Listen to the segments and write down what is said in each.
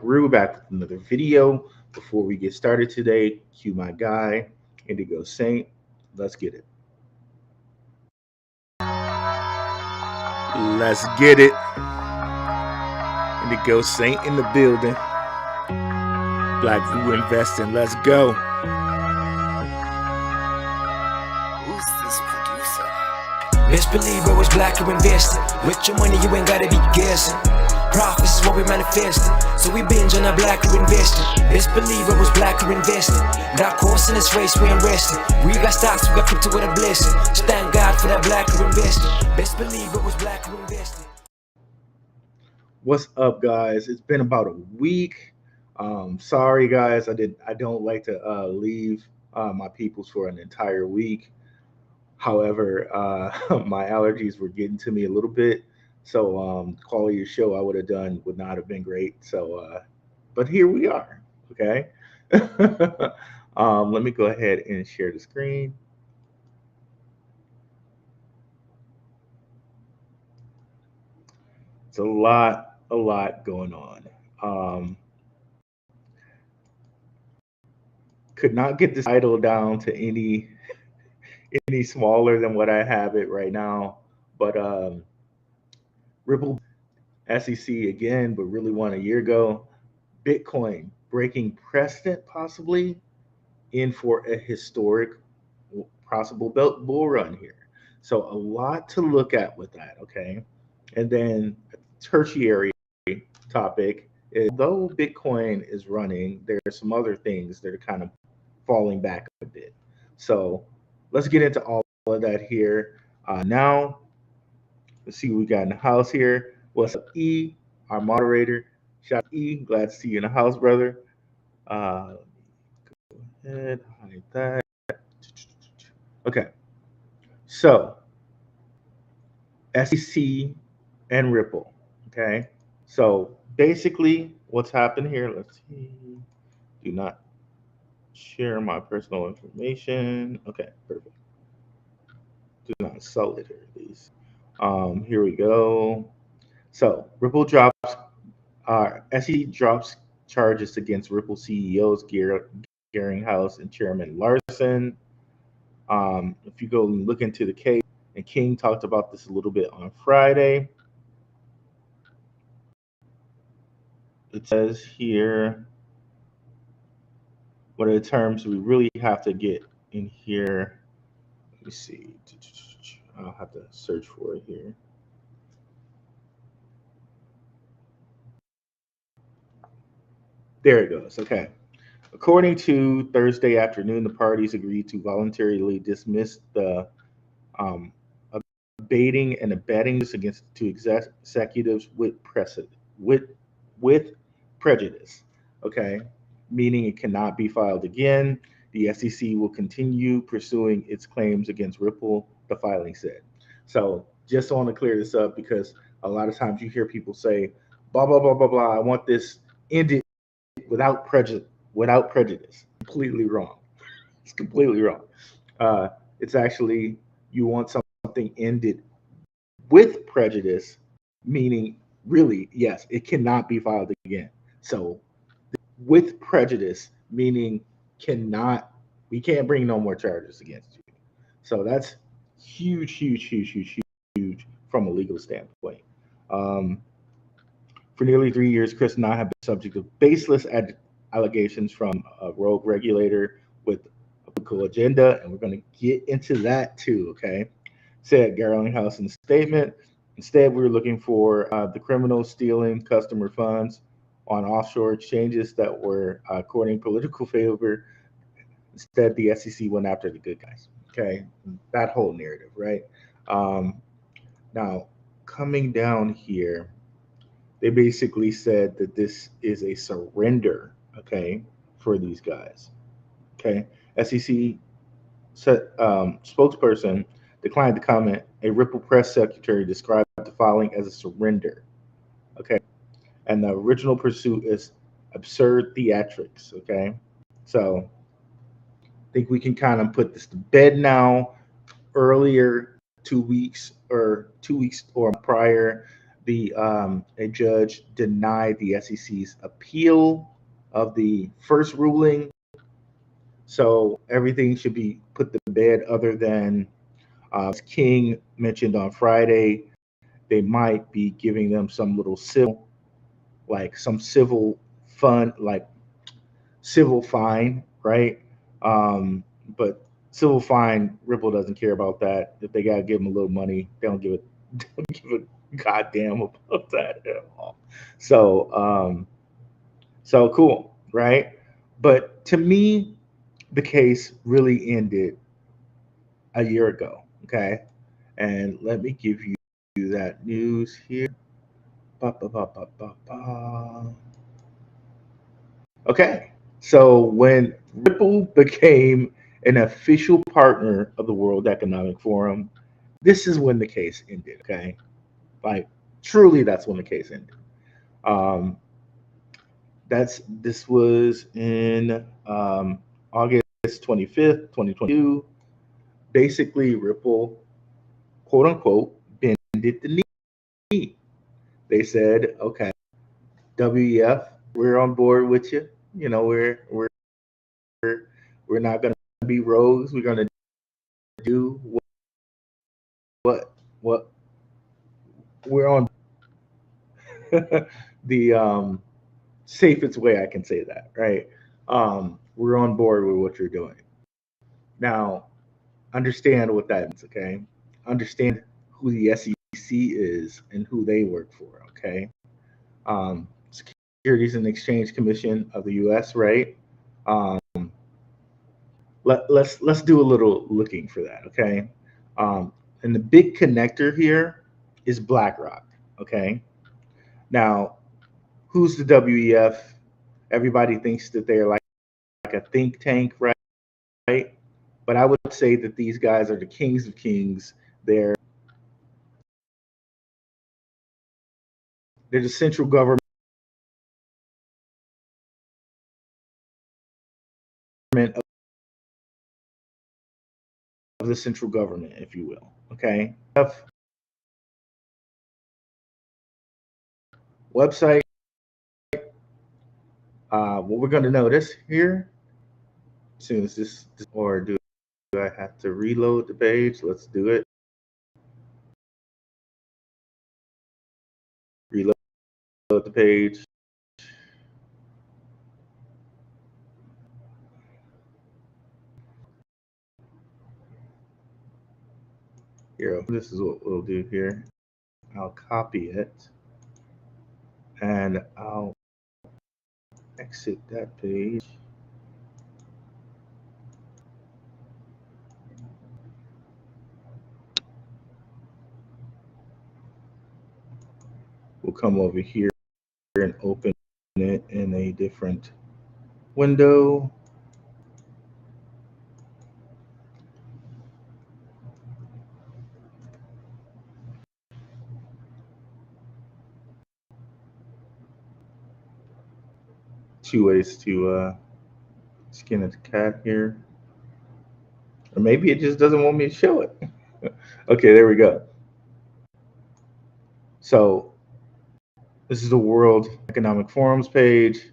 We're back with another video. Before we get started today, cue my guy, Indigo Saint. Let's get it. Let's get it. Indigo Saint in the building. Black View Investing. Let's go. Who's this producer? Best believe I was black or invested. With your money, you ain't gotta be guessing. Profits is what we manifested. So we binge on our black or invested. Best believe I was black or invested. That course in this race, we ain't resting. We got stocks, we got crypto with a blessing. Just thank God for that black or invested. Best believe I was black or invested. What's up, guys? It's been about a week. Sorry, guys. I don't like to leave my peoples for an entire week. However, my allergies were getting to me a little bit, so quality of show I would have done would not have been great. So, but here we are. Okay. Let me go ahead and share the screen. It's a lot going on. Could not get this title down to any smaller than what I have it right now, but Ripple SEC again, but really one a year ago. Bitcoin breaking precedent, possibly in for a historic possible bull run here. So a lot to look at with that. Okay, and then tertiary topic is though Bitcoin is running, there are some other things that are kind of falling back a bit. So let's get into all of that here. Now, let's see what we got in the house here. What's up, E, our moderator? Shout out E, glad to see you in the house, brother. Uh, and hide that. Okay, so SEC and Ripple. Okay, so basically, what's happened here? Let's see. Do not share my personal information. Okay, perfect. Do not sell it, or at least. Here we go. So Ripple drops. SEC drops charges against Ripple CEOs Gearinghouse and Chairman Larson. If you go and look into the case, and King talked about this a little bit on Friday. It says here, what are the terms we really have to get in here? Let me see. I'll have to search for it here. There it goes. Okay. According to Thursday afternoon, the parties agreed to voluntarily dismiss the um, abating and abetting this against two executives with with prejudice. Okay, meaning it cannot be filed again. The SEC will continue pursuing its claims against Ripple. The filing said. So just want to clear this up because a lot of times you hear people say, blah blah blah blah blah. I want this ended without prejudice. Without prejudice. Completely wrong. It's completely wrong. It's actually you want something ended with prejudice, meaning really, yes, it cannot be filed again. So with prejudice, meaning cannot, we can't bring no more charges against you. So that's huge from a legal standpoint. Um, for nearly 3 years, Chris and I have been subject of baseless allegations from a rogue regulator with a political agenda, and we're going to get into that too. Okay, said Garlinghouse in the statement. Instead, we were looking for the criminals stealing customer funds on offshore exchanges that were courting political favor. Instead, the SEC went after the good guys. Okay, that whole narrative, right? Um, now, coming down here, they basically said that this is a surrender, okay, for these guys. Okay, SEC spokesperson declined to comment. A Ripple press secretary described the filing as a surrender. Okay, and the original pursuit is absurd theatrics. Okay, so I think we can kind of put this to bed now. Earlier, 2 weeks or prior, a judge denied the SEC's appeal of the first ruling. So everything should be put to bed, other than as King mentioned on Friday, they might be giving them some little civil, like some civil fund, like civil fine, right? Um, but civil fine, Ripple doesn't care about that. If they gotta give them a little money, they don't give it, don't give a goddamn about that at all. So, so cool, right? But to me, the case really ended a year ago. Okay, and let me give you that news here. Ba, ba, ba, ba, ba, ba. Okay, so when Ripple became an official partner of the World Economic Forum, this is when the case ended. Okay, like truly, that's when the case ended. Um, this was in August 25th, 2022. Basically, Ripple, quote unquote, bended the knee. They said, okay, WEF, we're on board with you. You know, we're not going to be rogues. We're going to do what we're on the safest way I can say that, right? We're on board with what you're doing. Now, understand what that means, okay? Understand who the SEC is and who they work for, okay? Securities and Exchange Commission of the U.S., right? Um, let's do a little looking for that, okay? And the big connector here is BlackRock, okay? Now, who's the WEF? Everybody thinks that they're like a think tank, right? But I would say that these guys are the kings of kings. They're the central government of the central government, if you will. Okay. Website. What we're going to notice here, as soon as or do I have to reload the page? Let's do it. Reload the page. Here, this is what we'll do here. I'll copy it and I'll exit that page. We'll come over here and open it in a different window. Two ways to skin a cat here. Or maybe it just doesn't want me to show it. Okay, there we go. So this is the World Economic Forum's page,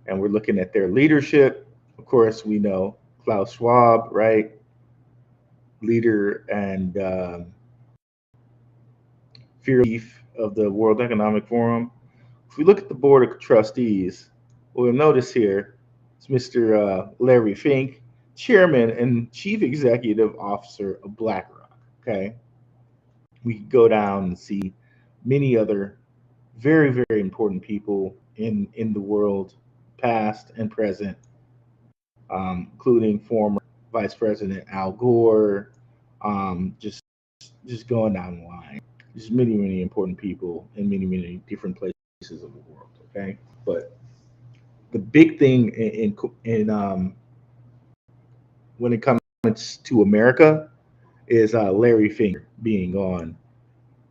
and we're looking at their leadership. Of course, we know Klaus Schwab, right? Leader and fear chief of the World Economic Forum. If we look at the board of trustees, what we'll notice here is Mr. Larry Fink, chairman and chief executive officer of BlackRock. Okay, we could go down and see many other very, very important people in the world, past and present, including former Vice President Al Gore. Just going down the line. There's many, many important people in many, many different places of the world. Okay, but the big thing in when it comes to America is Larry Finger being on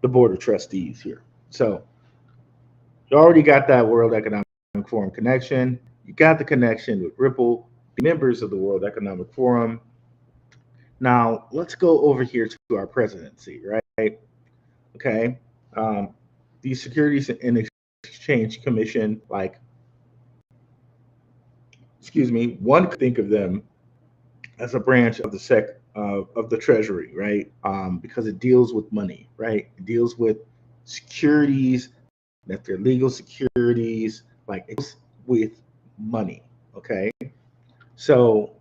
the board of trustees here. So you already got that World Economic Forum connection. You got the connection with Ripple, the members of the World Economic Forum. Now let's go over here to our presidency, right? Okay. Um, the Securities and Exchange Commission, like, excuse me, one could think of them as a branch of the of the Treasury, right? Because it deals with money, right? It deals with securities, that they're legal securities, like it's with money. Okay, so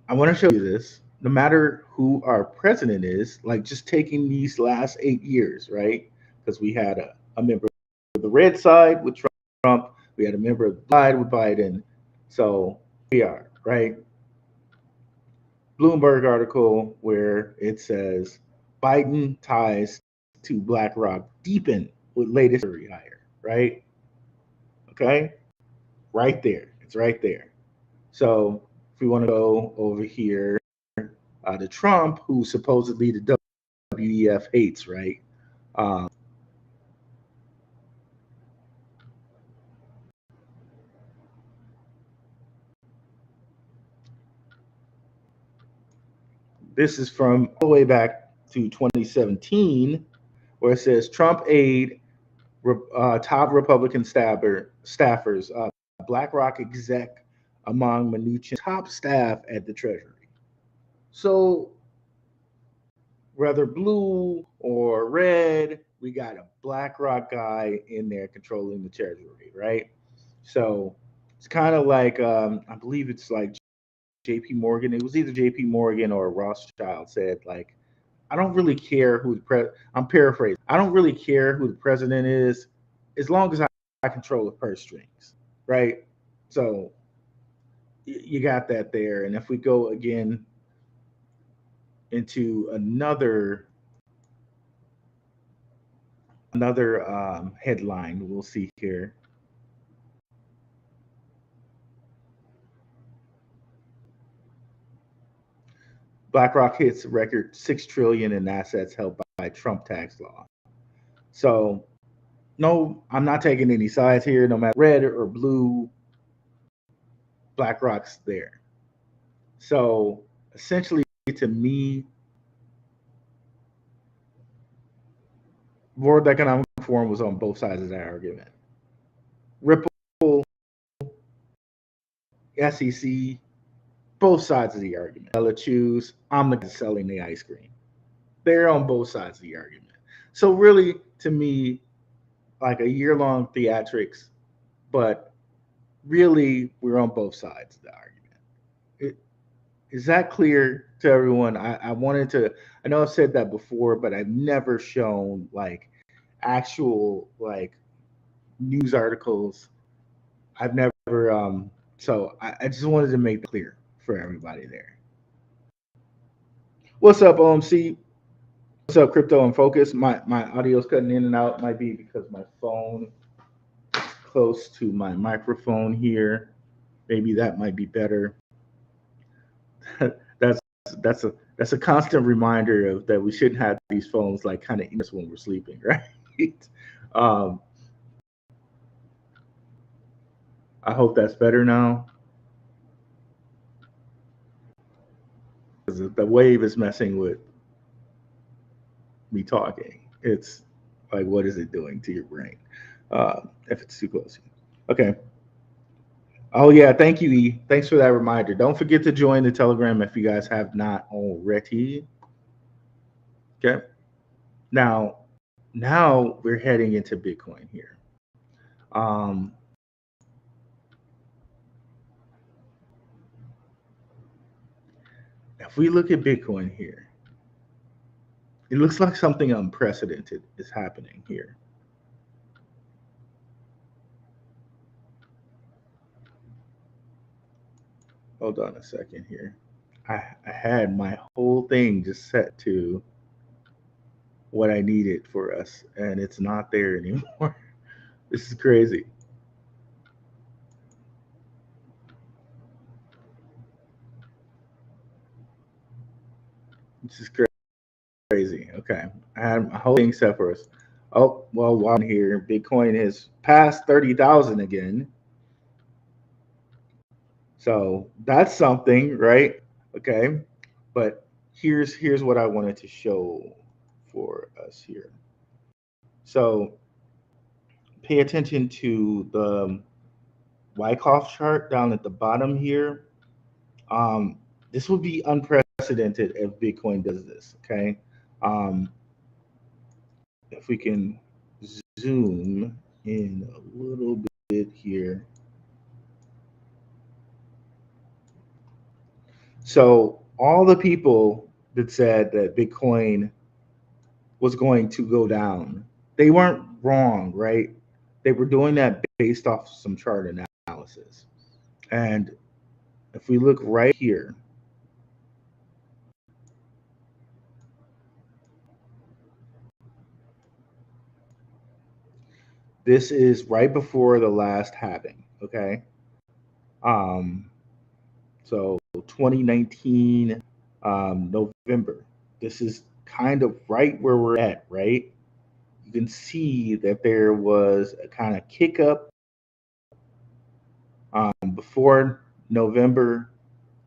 I want to show you this. No matter who our president is, like just taking these last 8 years, right? Because we had a member of the red side with Trump, we had a member of the side with Biden. So we are, right? Bloomberg article where it says Biden ties to BlackRock deepen with latest hire, right? Okay, right there. It's right there. So if we want to go over here to Trump, who supposedly the WEF hates, right? Um, this is from all the way back to 2017, where it says Trump aid top Republican staffers, BlackRock exec among Mnuchin's top staff at the Treasury. So whether blue or red, we got a BlackRock guy in there controlling the Treasury, right? So it's kind of like I believe it's like J.P. Morgan. It was either J.P. Morgan or Rothschild said like, I don't really care who I'm paraphrasing. I don't really care who the president is, as long as I control the purse strings, right? So you got that there. And if we go again into another headline, we'll see here. BlackRock hits record 6 trillion in assets held by Trump tax law. So no, I'm not taking any sides here. No matter red or blue, BlackRock's there. So essentially, to me, World Economic Forum was on both sides of that argument. Ripple, SEC, both sides of the argument. Ella choose, I'm the guy selling the ice cream. They're on both sides of the argument. So really, to me, like a year-long theatrics, but really, we're on both sides of the argument. Is that clear to everyone? I wanted to. I know I've said that before, but I've never shown like actual like news articles. I've never. So I just wanted to make that clear for everybody there. What's up, OMC? What's up, Crypto and Focus? My audio's cutting in and out. Might be because my phone is close to my microphone here. Maybe that might be better. that's that's a constant reminder of that we shouldn't have these phones like kind of in us when we're sleeping, right? um, I hope that's better now. Because the wave is messing with me talking. It's like, what is it doing to your brain if it's too close? Okay. Oh yeah, thank you, E. Thanks for that reminder. Don't forget to join the Telegram if you guys have not already. Okay. Now, now we're heading into Bitcoin here. Um, if we look at Bitcoin here, it looks like something unprecedented is happening here. Hold on a second here. I had my whole thing just set to what I needed for us, and it's not there anymore. This is crazy. This is crazy. Okay. I had my whole thing set for us. Oh, well, while I'm here, Bitcoin has passed 30,000 again. So that's something, right? Okay. But here's what I wanted to show for us here. So pay attention to the Wyckoff chart down at the bottom here. Um, this would be unprecedented if Bitcoin does this. Okay, um, if we can zoom in a little bit here. So all the people that said that Bitcoin was going to go down, they weren't wrong, right? They were doing that based off some chart analysis. And if we look right here, this is right before the last halving, okay? Um, so 2019 November. This is kind of right where we're at, right? You can see that there was a kind of kick up before November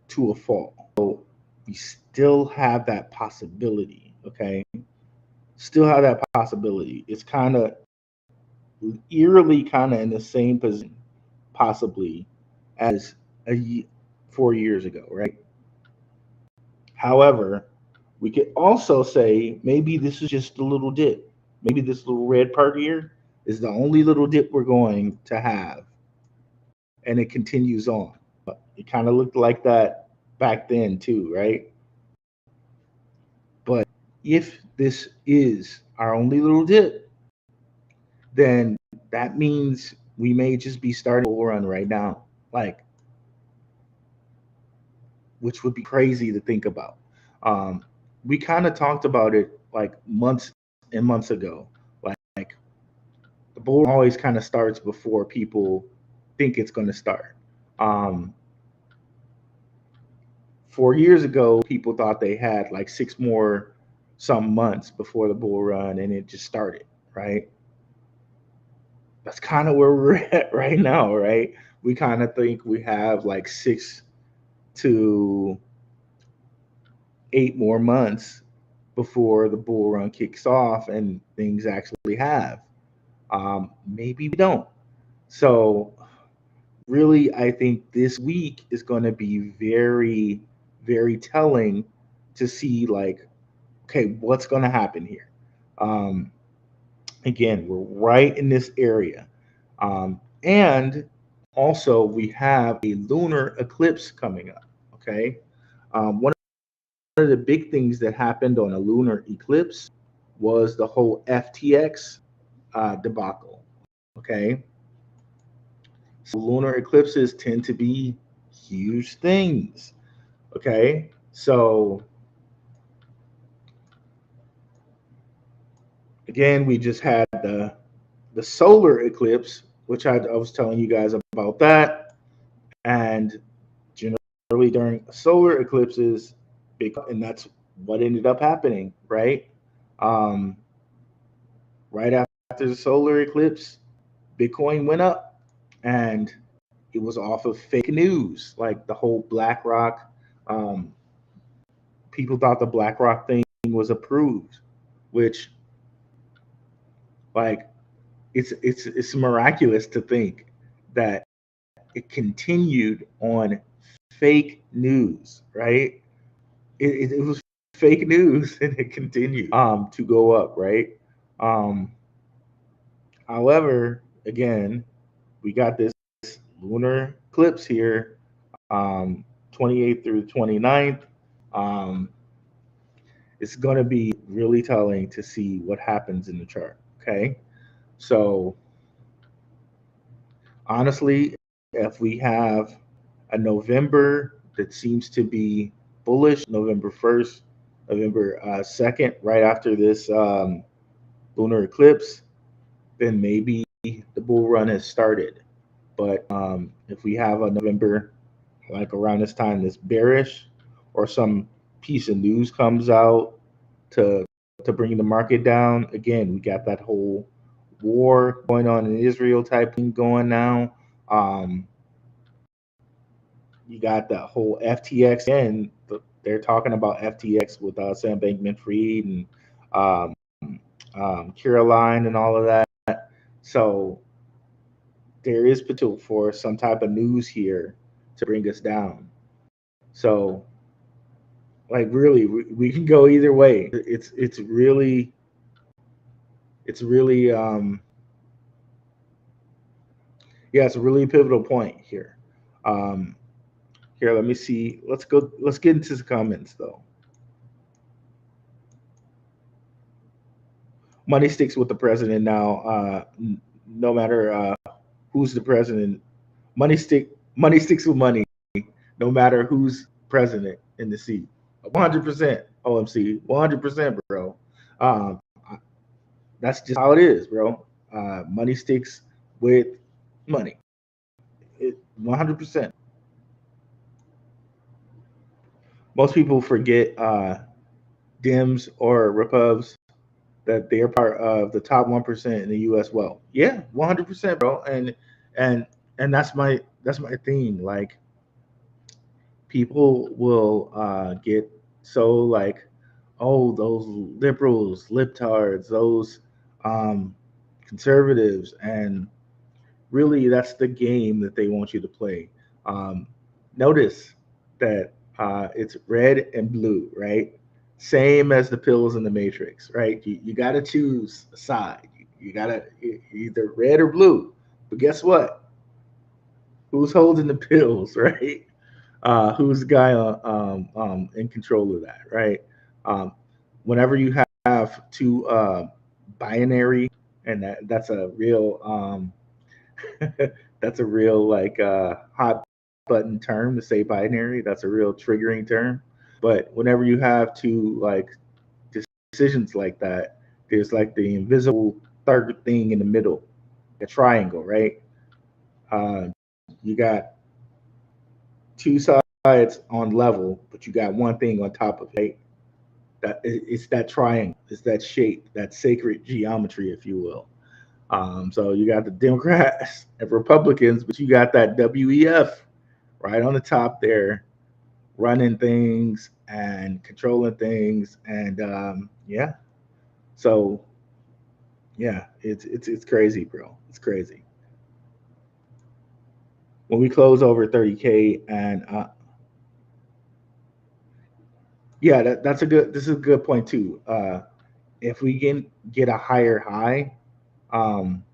to a fall. So we still have that possibility, okay? Still have that possibility. It's kind of eerily kind of in the same position, possibly, as 4 years ago, right? However, we could also say maybe this is just a little dip. Maybe this little red part here is the only little dip we're going to have, and it continues on. It kind of looked like that back then too, right? But if this is our only little dip, then that means we may just be starting a bull run right now, like, which would be crazy to think about. Um, we kind of talked about it like months and months ago. Like the bull run always kind of starts before people think it's going to start. Um, 4 years ago, people thought they had like six more some months before the bull run, and it just started, right? That's kind of where we're at right now, right? We kind of think we have like 6 to 8 more months before the bull run kicks off and things actually have. Maybe we don't. So, really, I think this week is going to be very, very telling to see, like, okay, what's going to happen here? Um, Again, we're right in this area. And also, we have a lunar eclipse coming up. Okay. One of the big things that happened on a lunar eclipse was the whole FTX debacle. Okay. So, lunar eclipses tend to be huge things. Okay. So, again, we just had the solar eclipse, which I was telling you guys about that. And generally during solar eclipses, and that's what ended up happening, right? Um, right after the solar eclipse, Bitcoin went up, and it was off of fake news, like the whole BlackRock. Um, People thought the BlackRock thing was approved, which, like, it's miraculous to think that it continued on fake news, right? It was fake news and it continued to go up, right? Um, However, again, we got this lunar eclipse here, 28th through 29th. Um, it's going to be really telling to see what happens in the chart. Okay. So, honestly, if we have a November that seems to be bullish, November 1st, November 2nd, right after this lunar eclipse, then maybe the bull run has started. But if we have a November, like around this time, that's bearish, or some piece of news comes out to bring the market down, again, we got that whole war going on in Israel type thing going now. Um, you got the whole FTX, and they're talking about FTX with Sam Bankman-Fried and um, Caroline and all of that. So there is potential for some type of news here to bring us down. So, like, really, we can go either way. It's really yeah, it's a really pivotal point here. Um, Here, let me see. Let's go. Let's get into the comments though. Money sticks with the president now. No matter who's the president, money sticks with money. No matter who's president in the seat. 100% OMC. 100%, bro. Um, that's just how it is, bro. Money sticks with money. 100%. Most people forget Dems or Repubs that they're part of the top 1% in the U.S. Well, yeah, 100%, bro. And and that's my thing. Like, people will get so like, oh, those liberals, libtards, those um, conservatives, and really that's the game that they want you to play. Um, Notice that it's red and blue, right? Same as the pills in the matrix, right? You got to choose a side. You got to either red or blue. But guess what? Who's holding the pills, right? Who's the guy in control of that, right? Um, Whenever you have two binary, and that's a real that's a real like hot button term to say binary. That's a real triggering term. But whenever you have two like decisions like that, there's like the invisible third thing in the middle, a triangle, right? Uh, you got two sides on level, but you got one thing on top of it. Right? It's that triangle, it's that shape, that sacred geometry, if you will. So you got the Democrats and Republicans, but you got that WEF right on the top there, running things and controlling things, and yeah. So yeah, it's crazy, bro. It's crazy. When we close over 30K, and yeah, that's a good. This is a good point too. If we can get a higher high, um,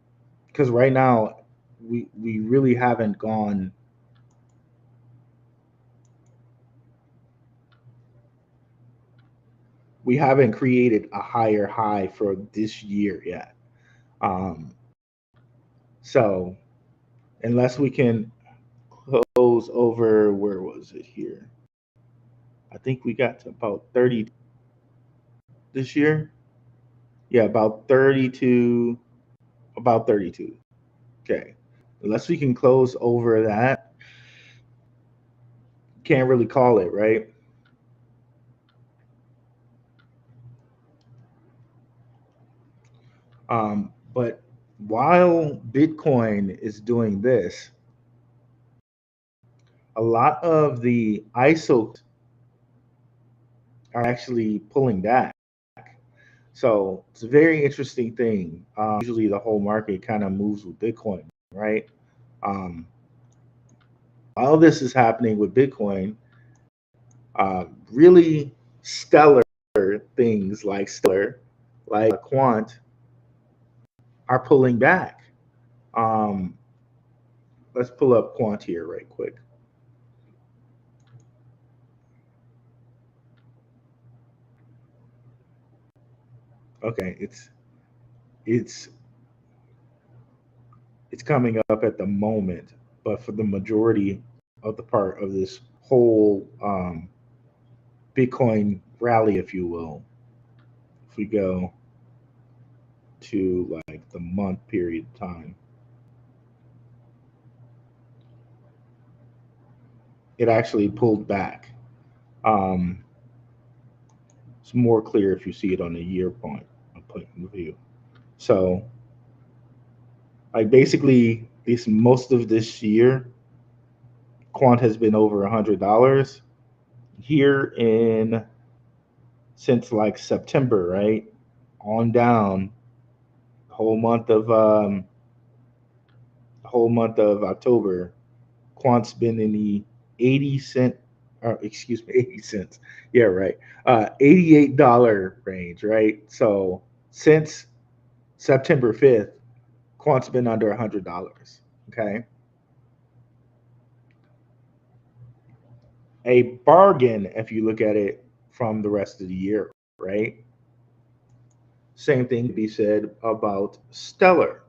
because right now we really haven't gone. We haven't created a higher high for this year yet. Um, so unless we can close over, where was it here? I think we got to about 30 this year. Yeah, about 32, about 32. Okay. Unless we can close over that, can't really call it, right? But while Bitcoin is doing this, a lot of the ISO are actually pulling back. So it's a very interesting thing. Usually the whole market kind of moves with Bitcoin, right? Um, all this is happening with Bitcoin. Really stellar things like Stellar, like Quant, are pulling back. Um, let's pull up Quant here right quick. Okay, it's it's coming up at the moment, but for the majority of the part of this whole Bitcoin rally, if you will, if we go to like the month period of time, it actually pulled back. Um, it's more clear if you see it on the year point of view. So, like basically, this most of this year, Quant has been over $100 here in since like September, right? On down, whole month of whole month of October, quant's been in the 80 cent, or excuse me, 80 cents. Yeah, right. $88 range, right? So since September 5th, quant's been under $100. Okay. A bargain if you look at it from the rest of the year, right? Same thing to be said about Stellar.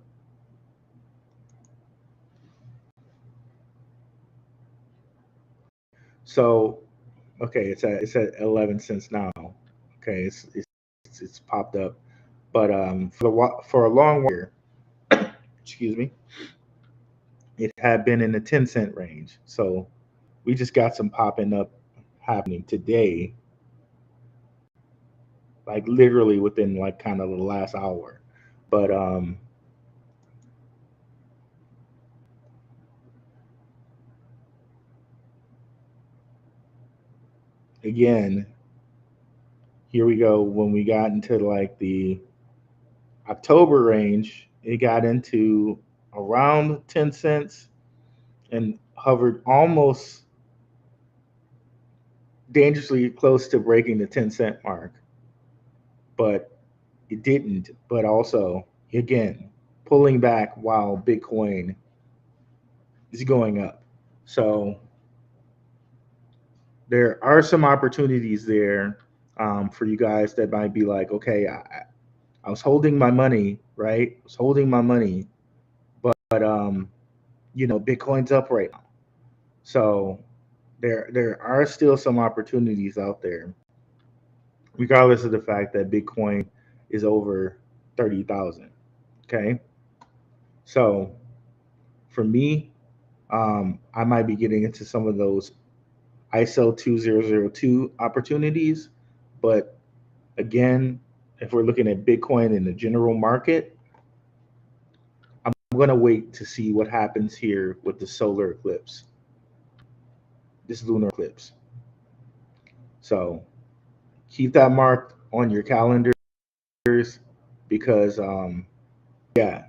So, okay, it's at 11 cents now. Okay, it's popped up, but for a long while, excuse me, it had been in the 10-cent range. So we just got some popping up happening today, like literally within like kind of the last hour. But again, here we go. When we got into like the October range, it got into around 10 cents and hovered almost dangerously close to breaking the 10-cent mark, but it didn't. But also, again, pulling back while Bitcoin is going up. So there are some opportunities there for you guys that might be like, okay, I was holding my money, right? I was holding my money, but Bitcoin's up right now. So there are still some opportunities out there, regardless of the fact that Bitcoin is over 30,000. Okay, so for me, I might be getting into some of those ISO 2002 opportunities, but again, if we're looking at Bitcoin in the general market, I'm going to wait to see what happens here with the solar eclipse, this lunar eclipse. So keep that marked on your calendars because yeah,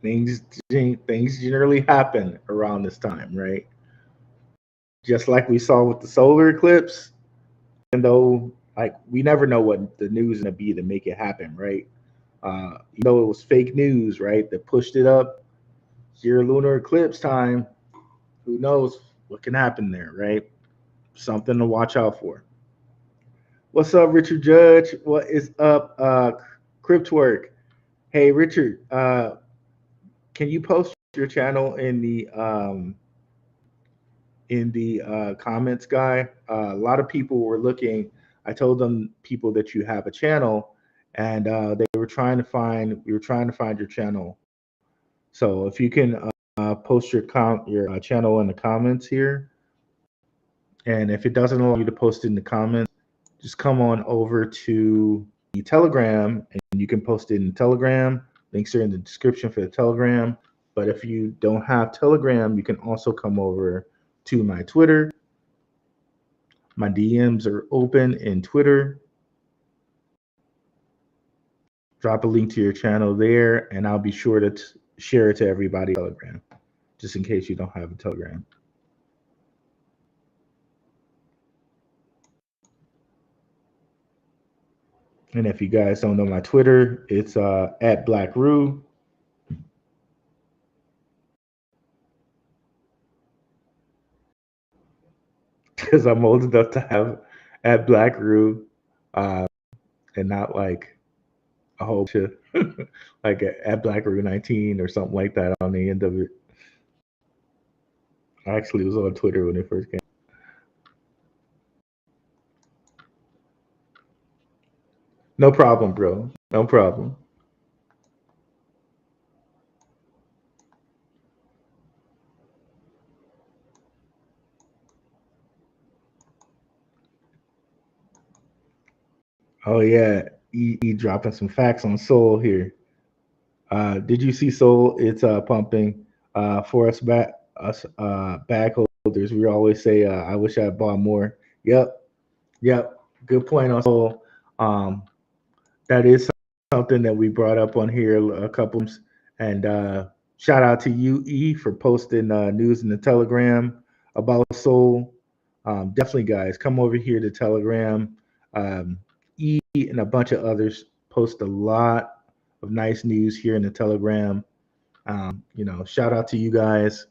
things things generally happen around this time, right? Just like we saw with the solar eclipse, even though like we never know what the news is gonna be to make it happen, right? It was fake news, right, that pushed it up. It's your lunar eclipse time. Who knows what can happen there, right? Something to watch out for. What's up, Richard Judge? What is up, Cryptwork? Hey, Richard, can you post your channel in the comments, guy? A lot of people were looking. I told them people that you have a channel, and they were trying to find. We were trying to find your channel. So if you can post your channel in the comments here, and if it doesn't allow you to post it in the comments, just come on over to the Telegram, and you can post it in Telegram. Links are in the description for the Telegram. But if you don't have Telegram, you can also come over to my Twitter. My DMs are open in Twitter. Drop a link to your channel there, and I'll be sure to share it to everybody on Telegram, just in case you don't have a Telegram. And if you guys don't know my Twitter, it's at Black Rue. Because I'm old enough to have at Black Rue, and not like a whole bunch of like at Black Rue 19 or something like that on the end of it. I actually was on Twitter when it first came. No problem, bro. No problem. Oh yeah, dropping some facts on Soul here. Did you see Soul? It's pumping for us bag holders. We always say, "I wish I bought more." Yep, yep. Good point on Soul. Um, that is something that we brought up on here a couple times, and Shout out to UE for posting news in the Telegram about Soul. Definitely, guys, come over here to Telegram. E and a bunch of others post a lot of nice news here in the Telegram. Shout out to you guys.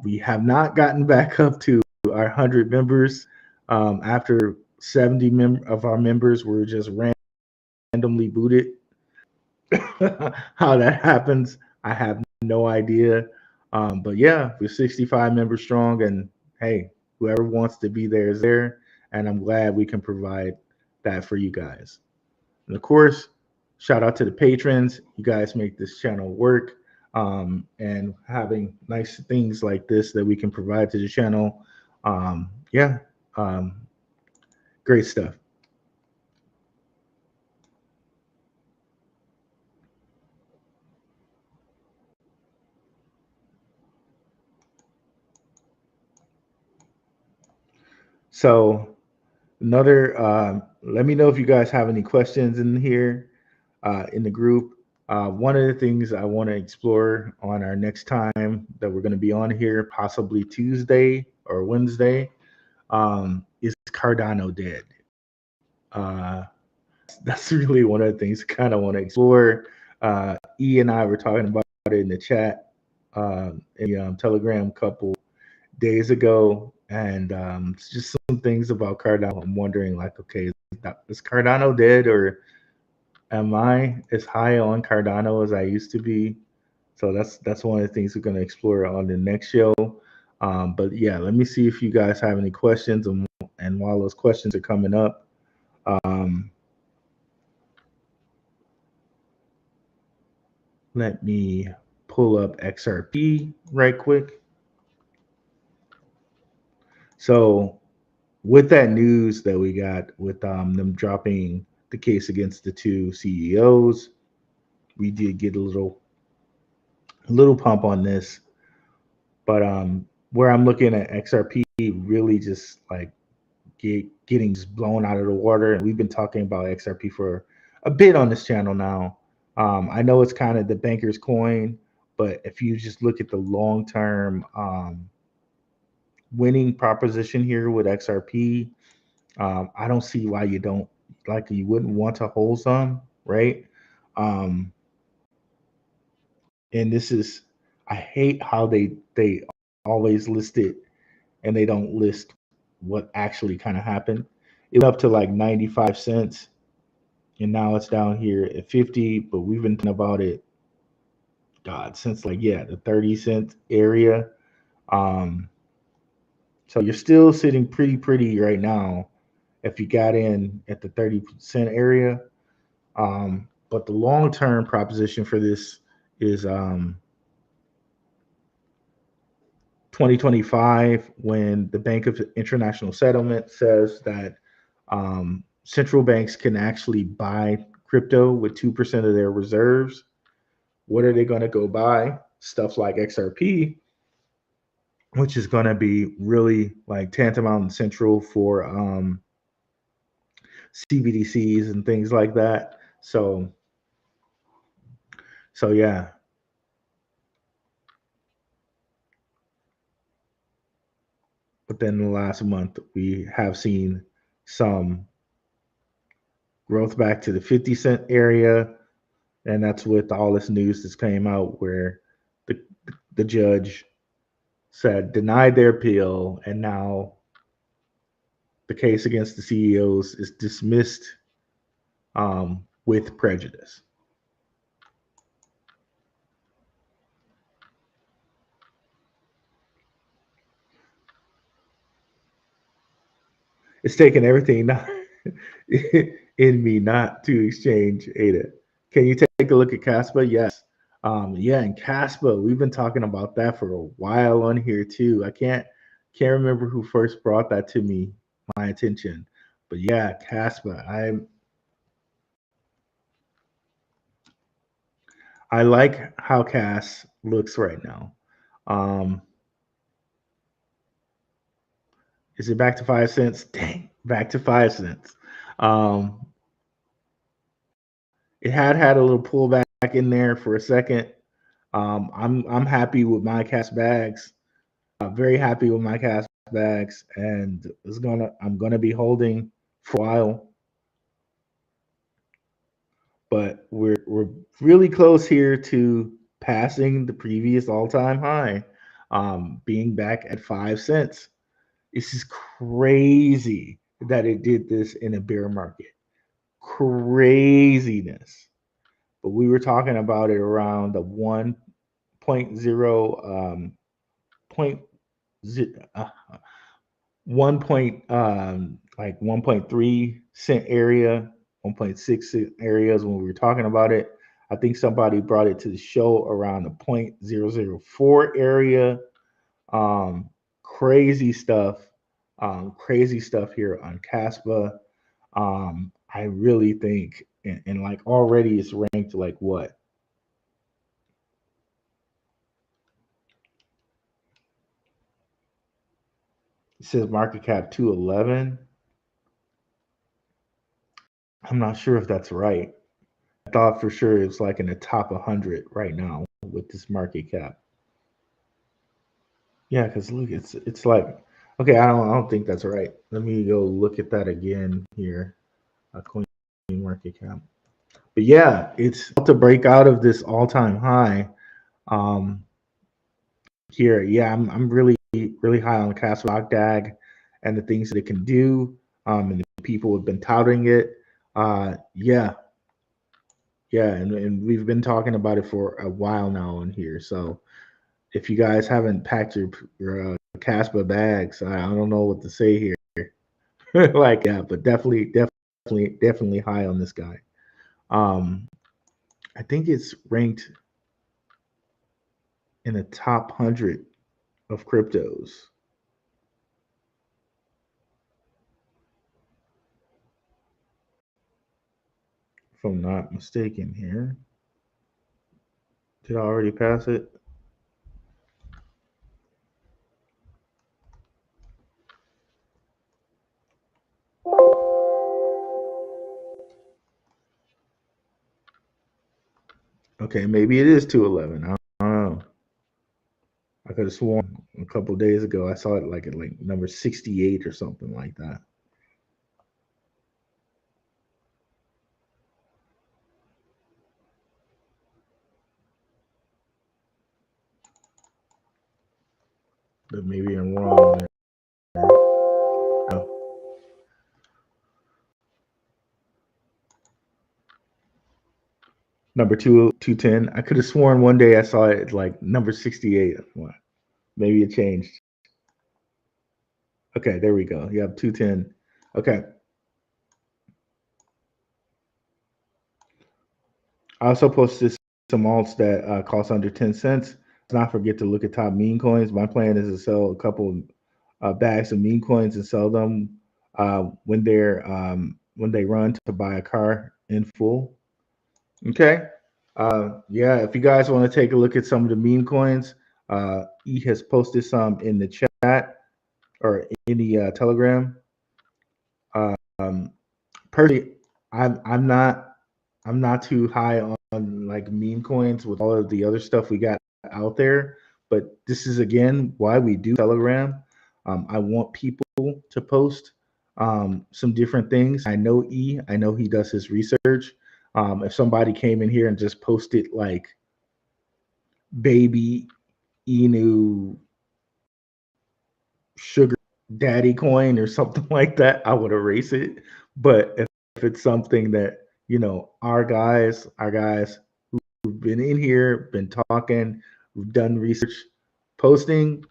We have not gotten back up to our 100 members. After 70 of our members were just randomly booted. How that happens, I have no idea. But yeah, we're 65 members strong, and hey, whoever wants to be there is there, and I'm glad we can provide that for you guys. And of course, shout out to the patrons. You guys make this channel work, and having nice things like this that we can provide to the channel. Yeah, great stuff. So another, let me know if you guys have any questions in here in the group. One of the things I want to explore on our next time that we're going to be on here, possibly Tuesday or Wednesday, is Cardano dead? Uh, that's really one of the things I kind of want to explore. E and I were talking about it in the chat in the Telegram couple days ago, and it's just some things about Cardano. I'm wondering, like, okay, is Cardano dead, or am I as high on Cardano as I used to be? So that's one of the things we're going to explore on the next show. But yeah, let me see if you guys have any questions, and while those questions are coming up, let me pull up XRP right quick. So with that news that we got with them dropping the case against the two CEOs, we did get a little pump on this. But where I'm looking at XRP really just like getting just blown out of the water, and we've been talking about XRP for a bit on this channel now. I know it's kind of the banker's coin, but if you just look at the long term winning proposition here with XRP, I don't see why you wouldn't want to hold some, right? Um, and this is, I hate how they always list it and they don't list what actually kind of happened. It went up to like 95 cents, and now it's down here at 50, but we've been talking about it, God, since like, yeah, the 30 cent area. Um, so you're still sitting pretty right now if you got in at the 30% area. But the long term proposition for this is 2025, when the Bank of International Settlement says that central banks can actually buy crypto with 2% of their reserves. What are they going to go buy? Stuff like XRP, which is going to be really like tantamount and central for CBDCs and things like that. So yeah. But then in the last month, we have seen some growth back to the 50 cent area, and that's with all this news that's came out where the judge said denied their appeal, and now the case against the CEOs is dismissed with prejudice. It's taken everything not, in me not to exchange ADA. Can you take a look at Caspa? Yes. Yeah, and Caspa, we've been talking about that for a while on here too. I can't remember who first brought that to my attention. But yeah, Caspa. I like how Cas looks right now. Um, is it back to 5 cents? Dang, back to 5 cents. Um, it had a little pullback in there for a second, I'm happy with my cast bags. Very happy with my cast bags, and I'm gonna be holding for a while. But we're really close here to passing the previous all-time high, being back at 5 cents. This is crazy that it did this in a bear market. Craziness. But we were talking about it around the 1.0 point zi- uh, 1.3 cent area, 1.6 cent areas when we were talking about it. I think somebody brought it to the show around the 0.004 area. Um, crazy stuff. Crazy stuff here on Caspa. I really think, and like already it's ranked like what? It says market cap 211. I'm not sure if that's right. I thought for sure it's like in the top 100 right now with this market cap. Yeah, because look, it's like okay, I don't think that's right. Let me go look at that again here. Coin market cap. But yeah, it's about to break out of this all-time high. Um, here, yeah, I'm really high on Castle Dag and the things that it can do. And the people have been touting it. Yeah, yeah, and we've been talking about it for a while now on here. So if you guys haven't packed your Caspa bags, I don't know what to say here. Like yeah, but definitely high on this guy. Um, I think it's ranked in the top 100 of cryptos, if I'm not mistaken. Here, did I already pass it? Okay, maybe it is 211. I don't know. I could have sworn a couple days ago I saw it like at like number 68 or something like that. But maybe I'm wrong there. Oh, number 210. I could have sworn one day I saw it at like number 68. Well, maybe it changed. Okay, there we go. You have 210. Okay. I also posted some alts that cost under 10 cents. Let's not forget to look at top meme coins. My plan is to sell a couple bags of meme coins and sell them when they run to buy a car in full. Okay. Yeah, if you guys want to take a look at some of the meme coins, E has posted some in the chat or in the Telegram. Um, Personally, I'm not too high on like meme coins with all of the other stuff we got out there. But this is again why we do Telegram. I want people to post some different things. I know E. I know he does his research. If somebody came in here and just posted like baby Inu sugar daddy coin or something like that, I would erase it. But if it's something that our guys who've been in here, been talking, who've done research, posting,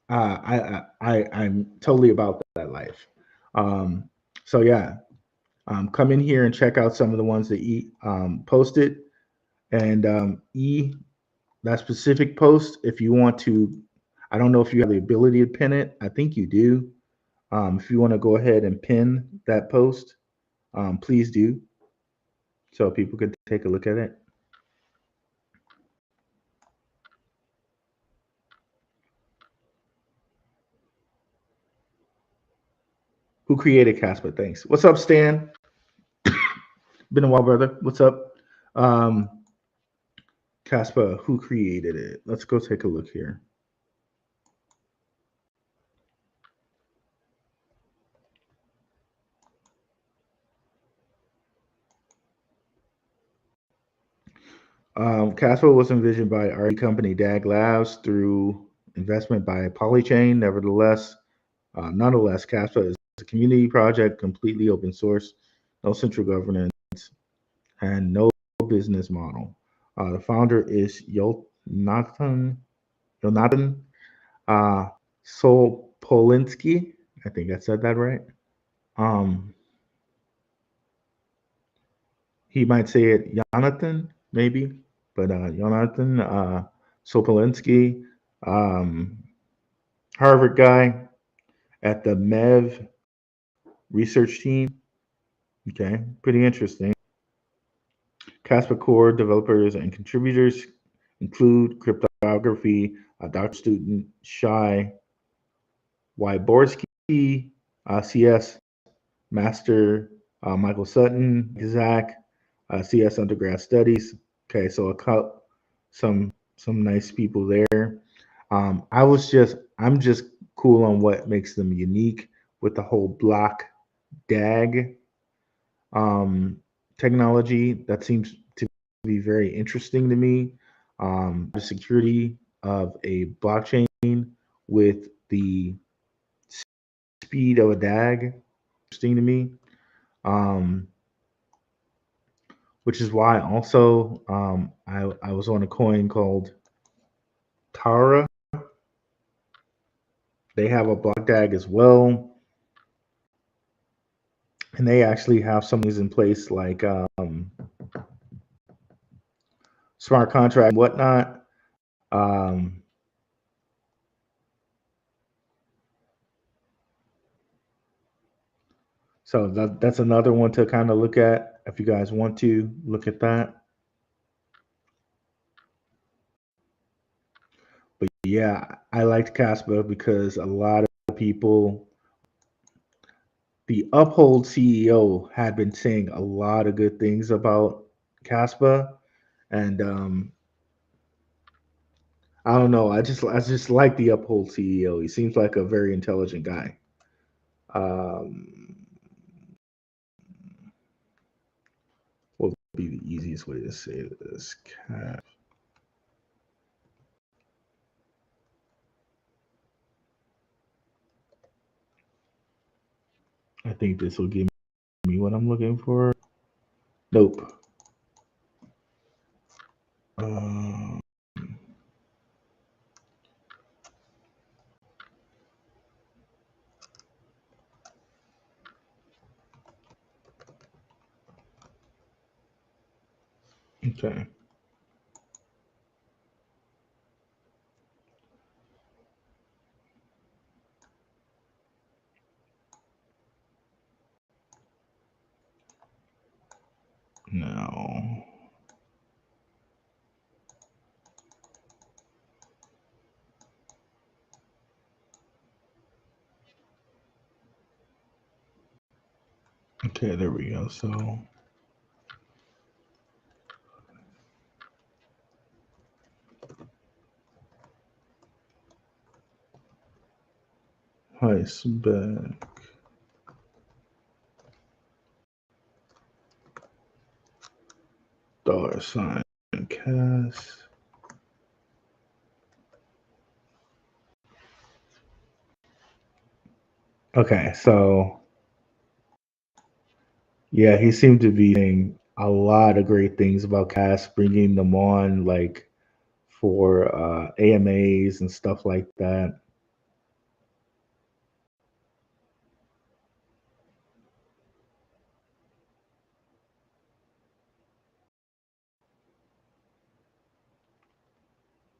I'm totally about that life. Um, so yeah, come in here and check out some of the ones that E posted, and E that specific post. If you want to, I don't know if you have the ability to pin it. I think you do. If you want to go ahead and pin that post, please do, so people can take a look at it. Who created Casper? Thanks. What's up, Stan? Been a while, brother. What's up? Um, Caspa, who created it? Let's go take a look here. Caspa was envisioned by R&D company DAG Labs through investment by Polychain. Nonetheless, Caspa is a community project, completely open source, no central governance, and no business model. The founder is Jonathan Sopolinsky. I think I said that right. Um, he might say it Jonathan, maybe, but Jonathan Sopolinsky, um, Harvard guy at the MEV research team. Okay, pretty interesting. Casper core developers and contributors include cryptography, Dr. Student Shai Wyborski, CS Master Michael Sutton, Zach, CS Undergrad Studies. Okay, so some nice people there. I'm just cool on what makes them unique with the whole block DAG um, technology. That seems to be very interesting to me. The security of a blockchain with the speed of a DAG, interesting to me. Um, which is why also I was on a coin called Tara. They have a block DAG as well, and they actually have some things in place like smart contract and whatnot. Um, so that's another one to kind of look at if you guys want to look at that. But yeah, I liked Caspa because a lot of people, the Uphold CEO had been saying a lot of good things about Caspa, and I don't know. I just like the Uphold CEO. He seems like a very intelligent guy. Um, what would be the easiest way to say this? I think this will give me what I'm looking for. Nope. Um, okay. Now, okay, there we go. So, Heisberg $sign Cass. Okay, so yeah, he seemed to be saying a lot of great things about Cass, bringing them on like for AMAs and stuff like that.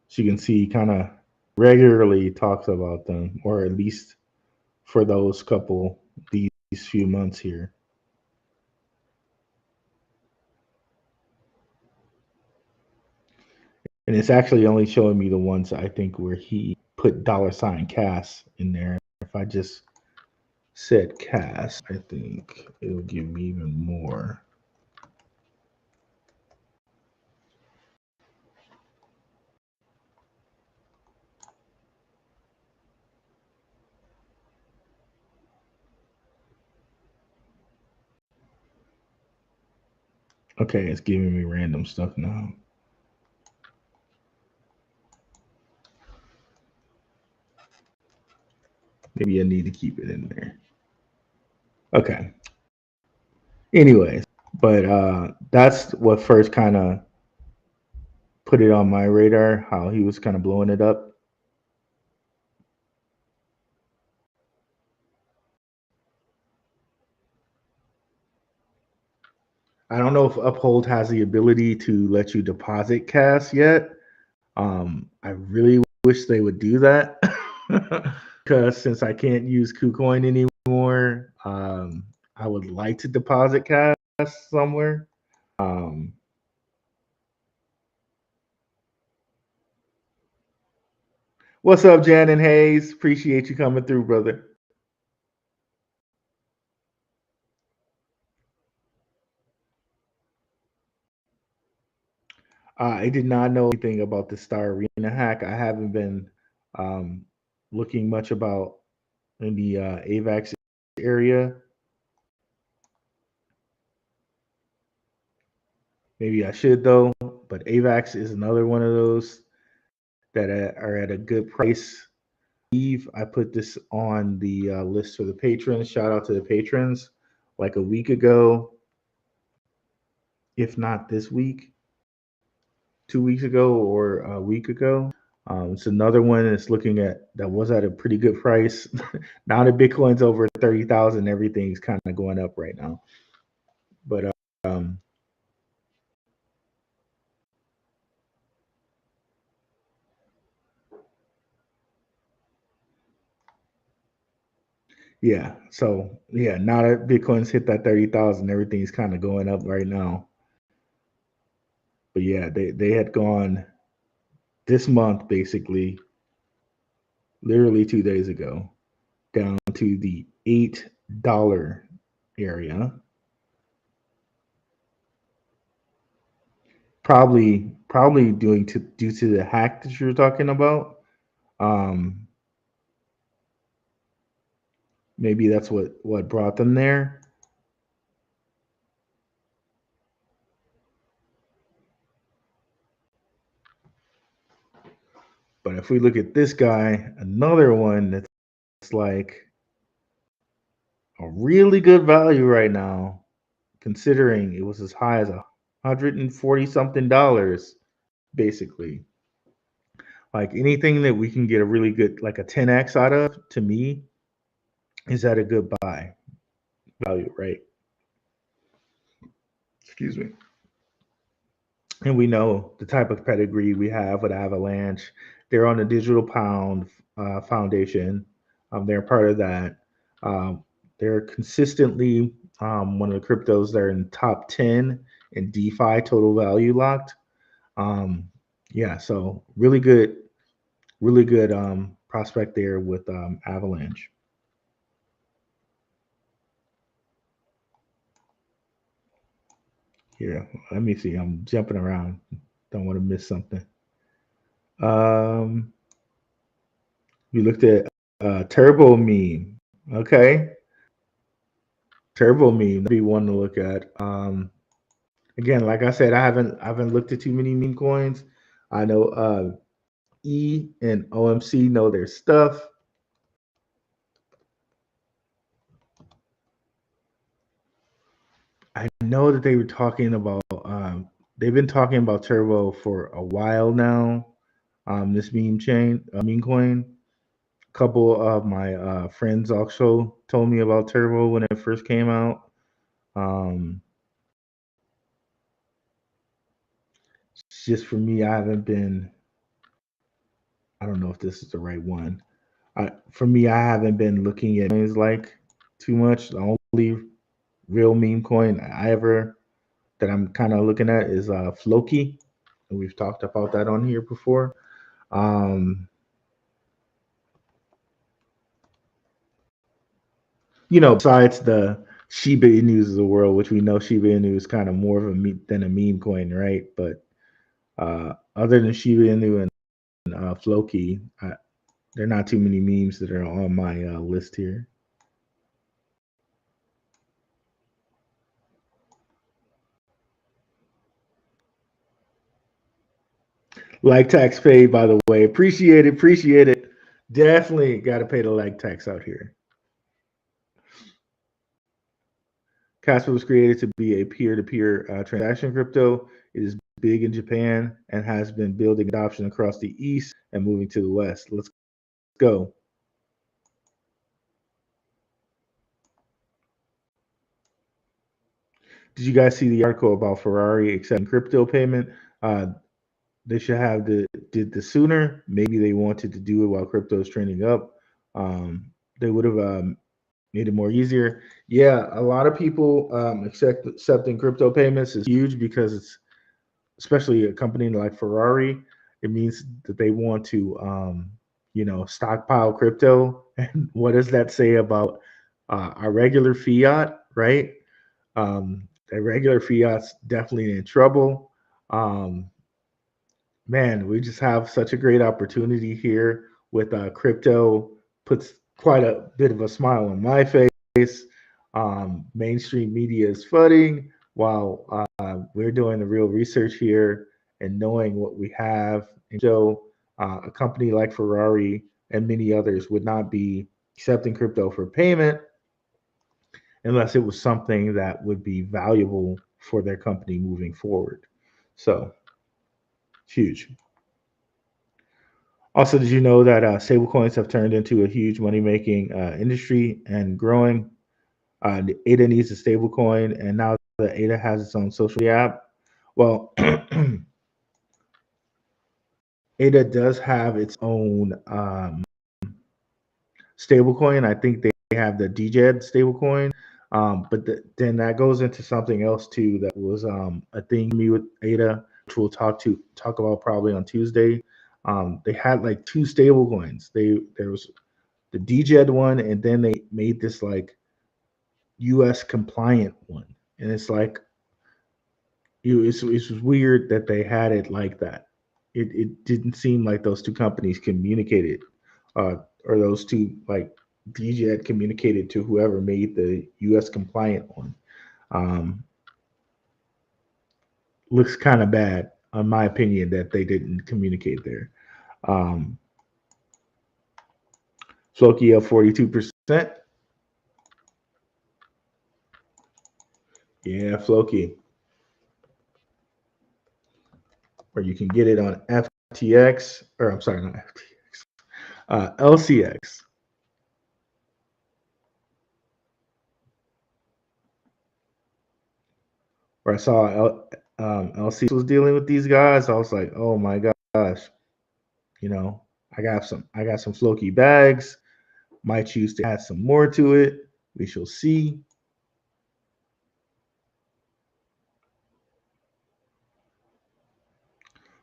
So you can see, kind of regularly talks about them, or at least for those couple these few months here. And it's actually only showing me the ones I think where he put $ Cass in there. If I just said Cass, I think it'll give me even more. Okay, it's giving me random stuff now. Maybe I need to keep it in there. Okay. Anyways, but that's what first kind of put it on my radar, how he was kind of blowing it up. I don't know if Uphold has the ability to let you deposit cash yet. I really wish they would do that because since I can't use KuCoin anymore, I would like to deposit cash somewhere. Um, what's up, Jan and Hayes? Appreciate you coming through, brother. I did not know anything about the Star Arena hack. I haven't been um, looking much about in the AVAX area. Maybe I should though. But AVAX is another one of those that are at a good price. Eve, I put this on the list for the patrons. Shout out to the patrons. Like a week ago, if not this week, 2 weeks ago or a week ago. It's another one that's looking at that was at a pretty good price. Now that Bitcoin's over 30,000, everything's kind of going up right now. But yeah, so yeah, now that Bitcoin's hit that 30,000, everything's kind of going up right now. But yeah, they had gone this month basically, literally 2 days ago, down to the $8 area. Probably due to the hack that you're talking about. Um, Maybe that's what brought them there. But if we look at this guy, another one that's like a really good value right now, considering it was as high as 140 something dollars, basically. Like anything that we can get a really good, like a 10x out of, to me, is at a good buy value, right? Excuse me. And we know the type of pedigree we have with Avalanche. They're on the Digital Pound Foundation. They're part of that. Um, they're consistently one of the cryptos that are in top 10 in DeFi total value locked. Um, yeah, so really good prospect there with Avalanche. Here, let me see. I'm jumping around. Don't want to miss something. Um, we looked at Turbo Meme. Okay, Turbo Meme. That'd be one to look at. Again, like I said, I haven't looked at too many meme coins. I know E and OMC know their stuff. I know that they were talking about. They've been talking about Turbo for a while now. This meme chain, meme coin. A couple of my friends also told me about Turbo when it first came out. Um, it's just for me, I haven't been. I don't know if this is the right one. For me, I haven't been looking at coins like too much. The only real meme coin I ever that I'm kind of looking at is Floki. We've talked about that on here before. Um, besides the Shiba Inus of the world, which we know Shiba Inu is kind of more of a meme than a meme coin, right? But other than Shiba Inu and Floki, there are not too many memes that are on my list here. Lag tax paid, by the way. Appreciate it. Appreciate it. Definitely got to pay the lag tax out here. Casper was created to be a peer-to-peer transaction crypto. It is big in Japan and has been building adoption across the East and moving to the West. Let's go. Did you guys see the article about Ferrari accepting crypto payment? Uh, they should have did the sooner. Maybe they wanted to do it while crypto is trending up. They would have made it more easier. Yeah, a lot of people accepting crypto payments is huge because it's especially a company like Ferrari. It means that they want to stockpile crypto. And what does that say about our regular fiat, right? The regular fiat's definitely in trouble. Um, Man, we just have such a great opportunity here with crypto. Puts quite a bit of a smile on my face. Mainstream media is flooding while we're doing the real research here and knowing what we have. And so, a company like Ferrari and many others would not be accepting crypto for payment unless it was something that would be valuable for their company moving forward. So, it's huge. Also, did you know that stablecoins have turned into a huge money making industry and growing? The ADA needs a stablecoin, and now that ADA has its own social media app, well, ADA does have its own stablecoin. I think they have the DJED stablecoin, but then that goes into something else too that was a thing for me with ADA, which we'll talk about probably on Tuesday. They had like two stablecoins. There was the DJED one, and then they made this like US compliant one. And it's like it's weird that they had it like that. It didn't seem like those two companies communicated, or those two like DJED communicated to whoever made the US compliant one. Um, Looks kind of bad, in my opinion, that they didn't communicate there. Um, Floki up 42%. Yeah, Floki, or you can get it on FTX, or I'm sorry, not FTX, LCX. Where I saw LC was dealing with these guys. I was like, oh my gosh, you know, I got some Floki bags. Might choose to add some more to it. We shall see.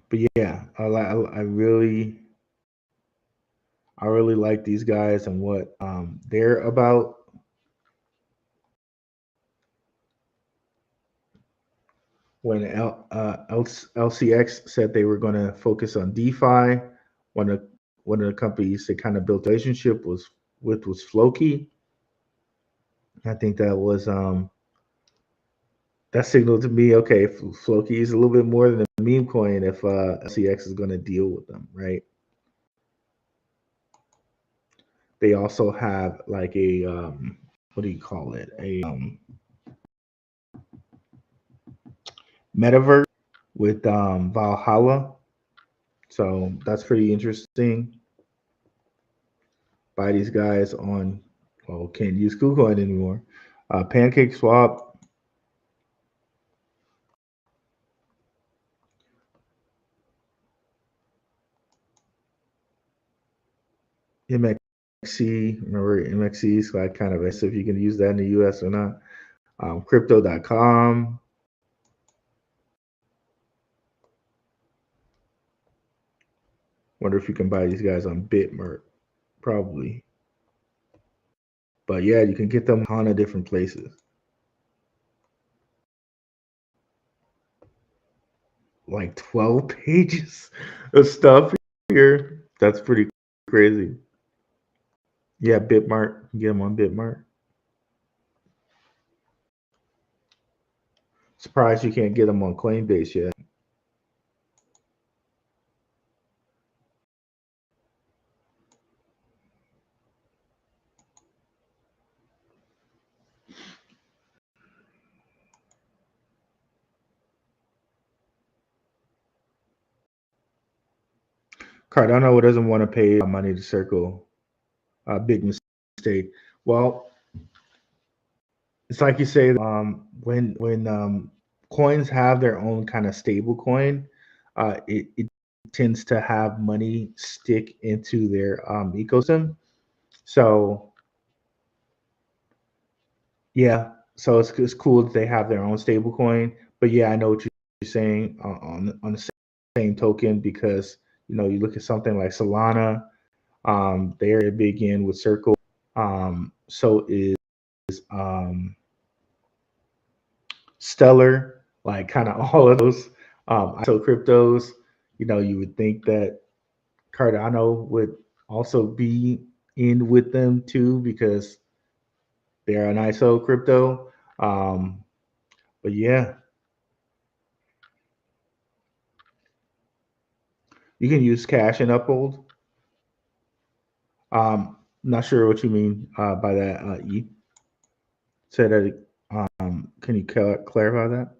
But yeah, I really like these guys and what they're about. When LCX said they were going to focus on DeFi, one of one of the companies they kind of built a relationship was Floki. I think that signaled to me, okay, Floki is a little bit more than a meme coin if LCX is going to deal with them, right? They also have like a what do you call it? A metaverse with Valhalla. So that's pretty interesting. Buy these guys on, well, can't use KuCoin anymore. Pancake Swap, MXC. Remember MXC is like kind of if you can use that in the US or not. Crypto.com. Wonder if you can buy these guys on Bitmart. Probably. But yeah, you can get them a ton of different places. Like 12 pages of stuff here. That's pretty crazy. Yeah, Bitmart. You can get them on Bitmart. Surprised you can't get them on Coinbase yet. Cardano doesn't want to pay money to Circle. Big mistake. Well, it's like you say, when coins have their own kind of stable coin, it tends to have money stick into their ecosystem. So yeah, so it's cool that they have their own stable coin. But yeah, I know what you're saying on the same token, because you look at something like Solana, they're big in with Circle. So is um, Stellar, like kind of all of those ISO cryptos. You would think that Cardano would also be in with them too, because they're an ISO crypto. Um, but yeah, you can use cash and uphold. Not sure what you mean by that. You said that. Can you clarify that?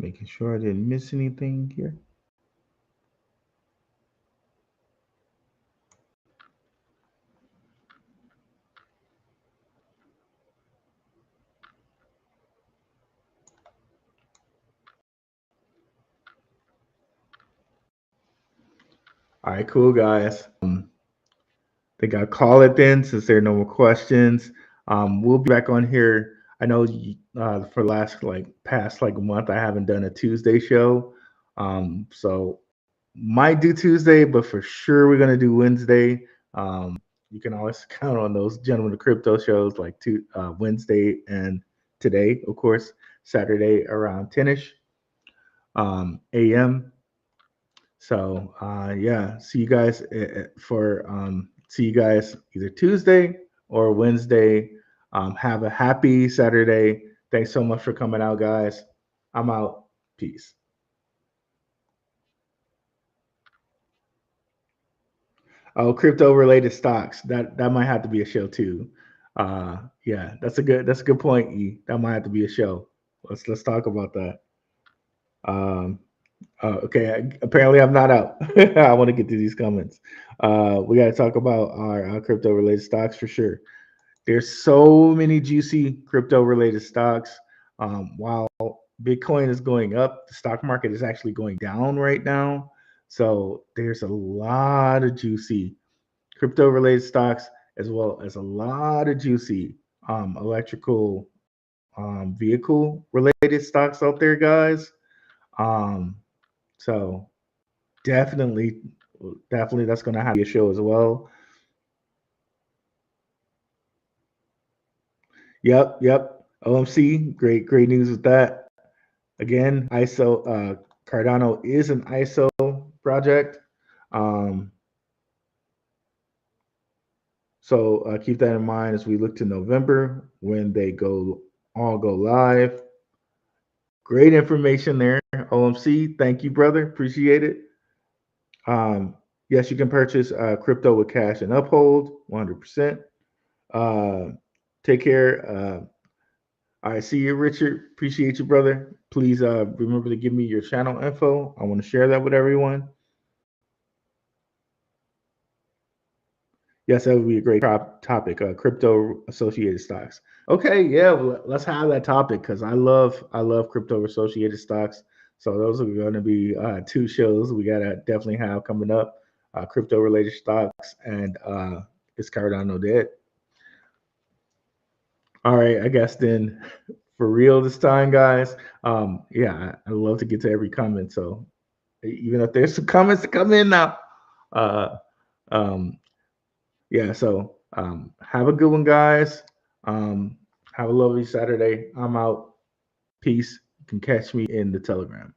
Making sure I didn't miss anything here. All right, cool guys. Think I'll call it then, since there are no more questions. We'll be back on here. I know for last past like a month, I haven't done a Tuesday show. So might do Tuesday, but for sure we're gonna do Wednesday. You can always count on those gentlemen of crypto shows like Wednesday and today, of course, Saturday around 10ish a.m. So yeah, see you guys either Tuesday or Wednesday. Have a happy Saturday. Thanks so much for coming out, guys. I'm out. Peace. Oh, crypto related stocks. That might have to be a show too. Yeah, that's a good point, E. That might have to be a show. Let's talk about that. Um, okay, apparently I'm not out. I want to get to these comments. We got to talk about our crypto related stocks for sure. There's so many juicy crypto related stocks. While Bitcoin is going up, the stock market is actually going down right now. So there's a lot of juicy crypto related stocks, as well as a lot of juicy electrical vehicle related stocks out there, guys. Um, so definitely, definitely that's going to have to be a show as well. Yep. OMC, great news with that. Again, ISO Cardano is an ISO project. Um, so keep that in mind as we look to November when they go live. Great information there, OMC. Thank you, brother. Appreciate it. Um, yes, you can purchase crypto with cash and uphold 100%. Uh, take care. All right, see you, Richard. Appreciate you, brother. Please remember to give me your channel info. I want to share that with everyone. Yes, that would be a great topic. Crypto associated stocks. Okay, yeah, well, let's have that topic because I love crypto associated stocks. So those are going to be two shows we gotta definitely have coming up. Crypto related stocks and is Cardano dead? All right, I guess then for real this time, guys. Yeah, I love to get to every comment. So even if there's some comments to come in now, uh, um, yeah. So have a good one, guys. Um, have a lovely Saturday. I'm out. Peace. You can catch me in the Telegram.